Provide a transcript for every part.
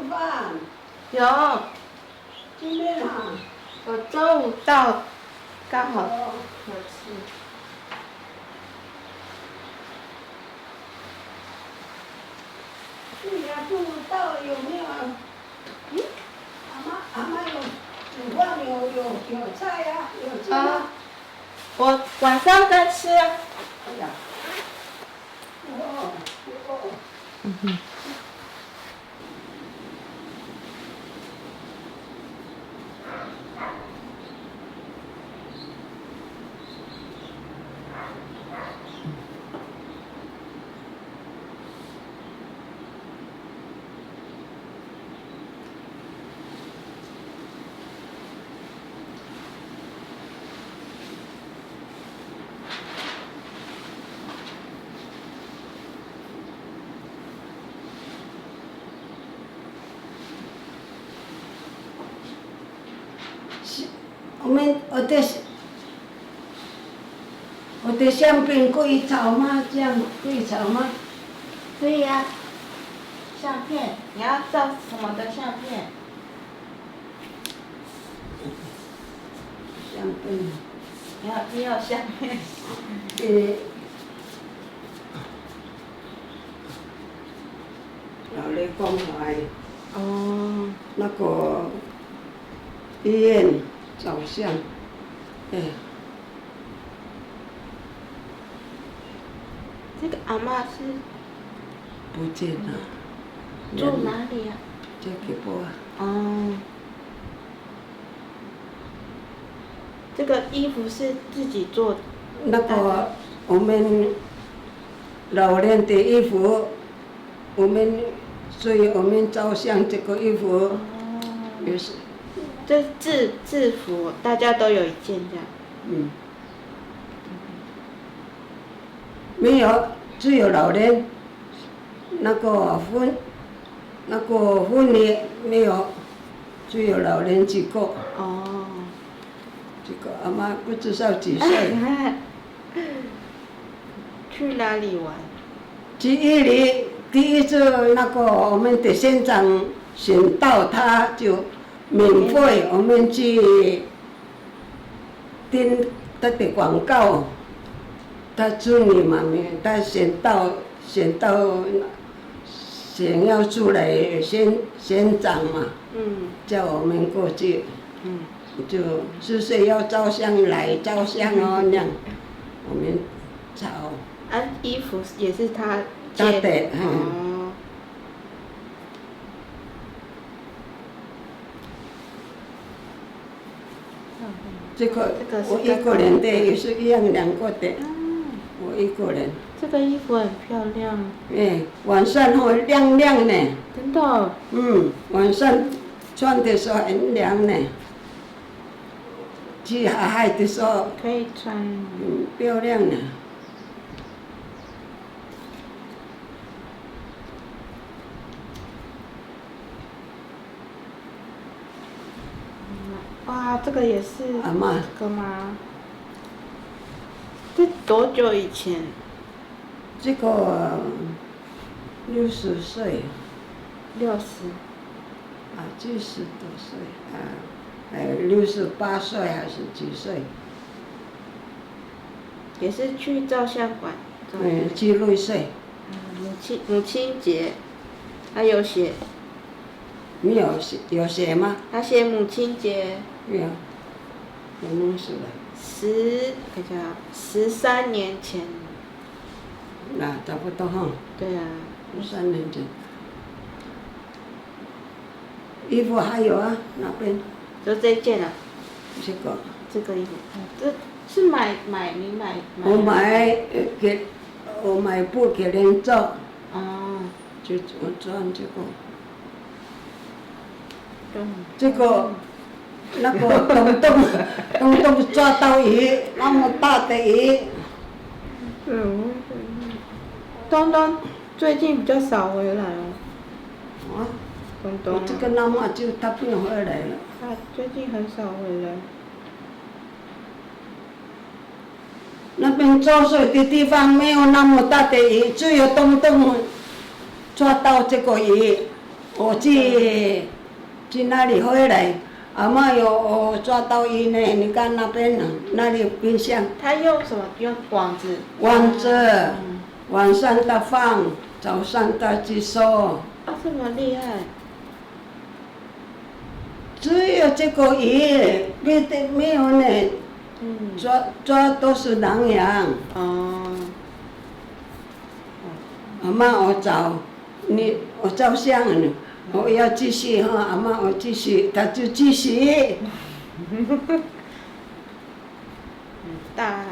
饭？有，今天啊，我中午到，刚好有吃。对呀，中午到了有没有？嗯，阿妈有煮饭有菜呀，有吃吗？我晚上再吃啊。哎呀，哦。嗯哼。我的相片可以炒吗？这样可以炒吗？可以呀。相片，你要照什么的相片？相片。你有相片？老雷关怀。哦。那个医院照相，这个阿嬷是不见了。住哪里啊？在吉波啊。哦。这个衣服是自己做的。那个我们老人的衣服，所以我们照相这个衣服也是。这制服，大家都有一件这样。嗯。没有，只有老人。那个婚礼没有，只有老人几个。哦。这个阿妈不知道几岁。去哪里玩？去伊犁，第一次那个我们的县长选到，他就免费我们去订他的广告，他助理嘛，他选到想要出来县长嘛，叫我们过去，就10岁要照相来照相哦，那样我们照。衣服也是他的。哦。这个我一个人的也是一样2个的。我一个人。这个衣服很漂亮。晚上会亮亮呢。真的。晚上穿的时候很凉呢。去海的时候。可以穿。漂亮呢。哇，这个也是阿嬷。这个吗？这多久以前？这个60岁。60。70多岁68岁还是几岁？也是去照相馆。去6岁。母亲节，他有写。没有写，有写吗？他写母亲节。没有，我弄死了。13年前。那差不多哈。对啊。13年前。衣服还有啊，那边。就这件啊。这个衣服，这是你买。我买布给人做。哦。就我穿这个。这个那个东东抓到鱼，那么大的鱼。东东最近比较少回来哦。东东。这个那么就他不回来了。他最近很少回来。那边捉水的地方没有那么大的鱼，只有东东抓到这个鱼。我去那里回来，阿嬷有抓到鱼呢，你看那边那里有冰箱。他用什么？用网子。网子，晚上的放，早上的去收。啊，这么厉害！只有这个鱼，别的没有呢。抓都是南洋。哦。阿嬷，我照相呢，我要继续哈，阿嬷我继续，他就继续。大。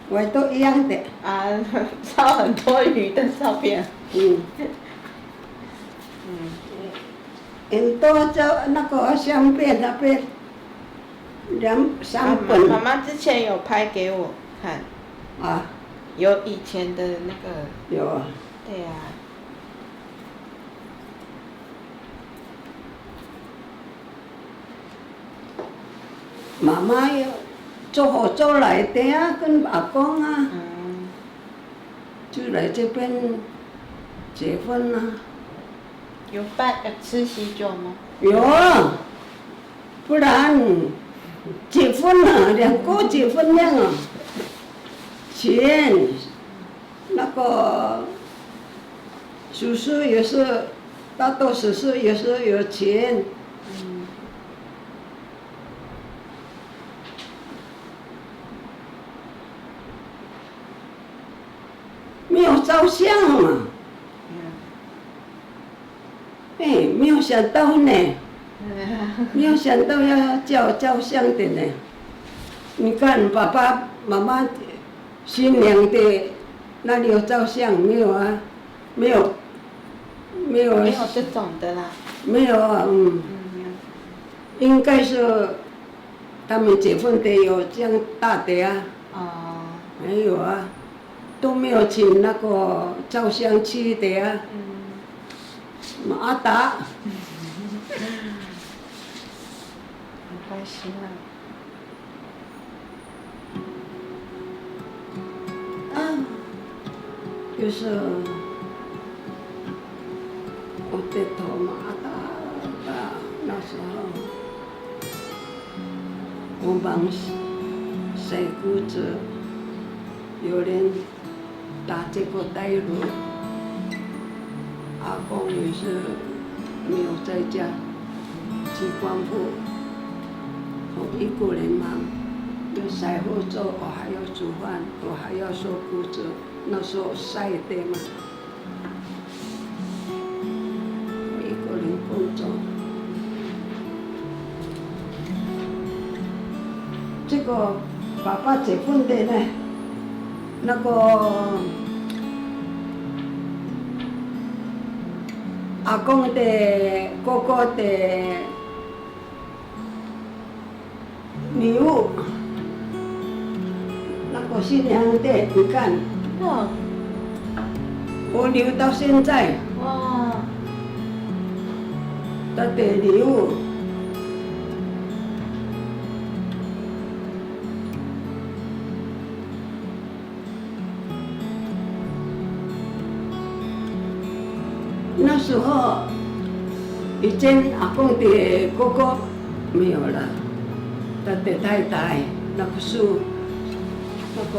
我都一样的。啊，照很多鱼的照片。很多照那个相片那边2、3本。妈妈之前有拍给我看。啊。有以前的那个。有啊。对呀。妈妈要做好做来的啊，跟阿公啊。就来这边结婚啊。有吃喜酒吗？有，不然结婚了，2个结婚了，钱那个叔叔也是，大多叔叔也是有钱。没有照相嘛。没有想到呢，没有想到要照相的呢。你看爸爸妈妈新娘的那里有照相没有啊？没有这种的啦。没有啊，应该是他们结婚的有这样大的啊。没有啊，都没有请那个照相去的啊。马达。很开心就是我的头马达那时候，我忙晒谷子，有人打这个带路。阿公也是没有在家，去光复，我一个人忙，要晒货做，我还要煮饭，我还要收谷子，那时候晒的嘛，我一个人工作。这个爸爸结婚的呢，那个。阿公的哥哥的礼物，那个新娘的，你看，我留到现在。哇！他的礼物。那时候，以前阿公的哥哥没有了，他的太太那个书，那个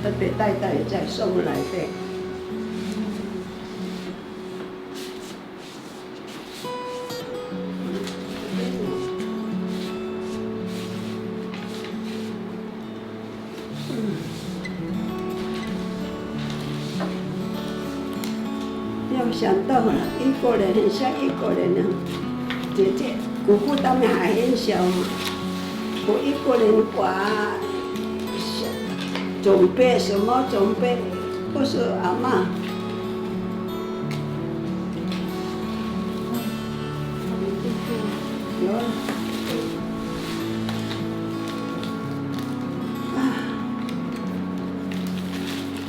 他的太太才送来的。要想到了，一个人很像一个人呢。姐姐、姑姑他们还很小嘛，我一个人把准备什么准备，不是阿嬷。有。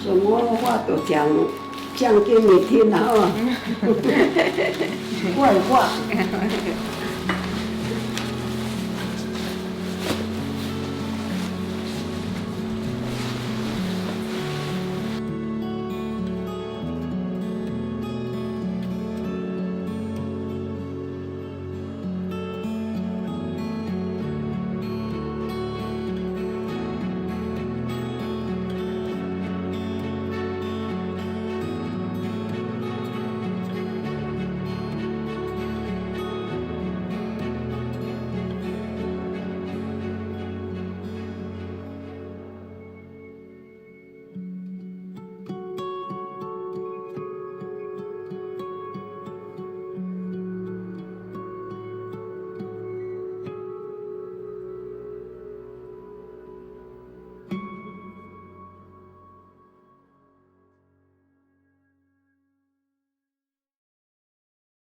什么话都讲给你听啊！坏话。